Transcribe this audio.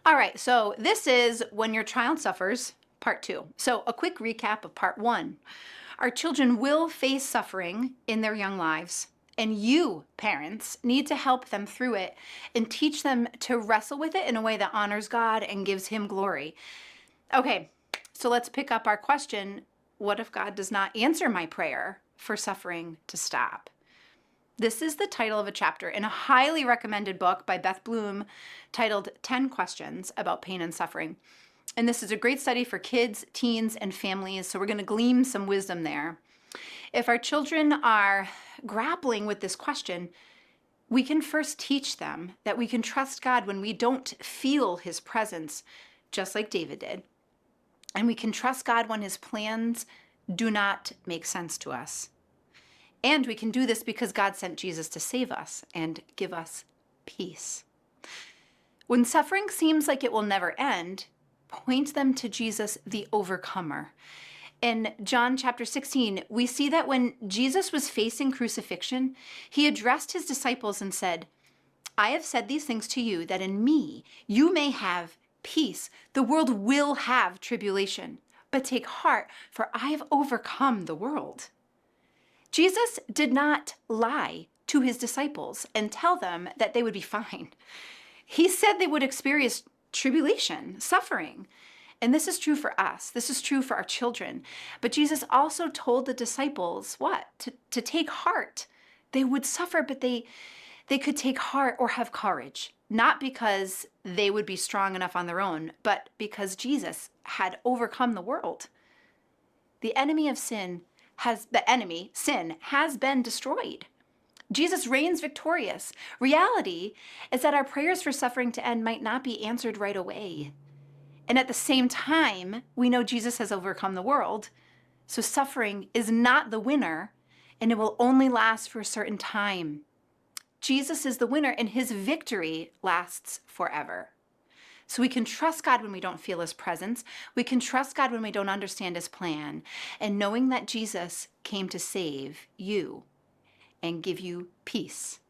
All right, so this is When Your Child Suffers, part 2. So a quick recap of part 1. Our children will face suffering in their young lives, and you, parents, need to help them through it and teach them to wrestle with it in a way that honors God and gives Him glory. Okay, so let's pick up our question. What if God does not answer my prayer for suffering to stop? This is the title of a chapter in a highly recommended book by Beth Bloom titled 10 Questions About Pain and Suffering. And this is a great study for kids, teens, and families, so we're going to glean some wisdom there. If our children are grappling with this question, we can first teach them that we can trust God when we don't feel His presence, just like David did. And we can trust God when His plans do not make sense to us. And we can do this because God sent Jesus to save us and give us peace. When suffering seems like it will never end, point them to Jesus, the overcomer. In John chapter 16, we see that when Jesus was facing crucifixion, He addressed His disciples and said, "I have said these things to you that in me you may have peace. The world will have tribulation, but take heart, for I have overcome the world." Jesus did not lie to His disciples and tell them that they would be fine. He said they would experience tribulation, suffering. And this is true for us. This is true for our children. But Jesus also told the disciples what? To take heart. They would suffer, but they could take heart or have courage. Not because they would be strong enough on their own, but because Jesus had overcome the world. The enemy of sin sin has been destroyed. Jesus reigns victorious. Reality is that our prayers for suffering to end might not be answered right away. And at the same time, we know Jesus has overcome the world. So suffering is not the winner, and it will only last for a certain time. Jesus is the winner, and His victory lasts forever. So we can trust God when we don't feel His presence. We can trust God when we don't understand His plan. And knowing that Jesus came to save you and give you peace.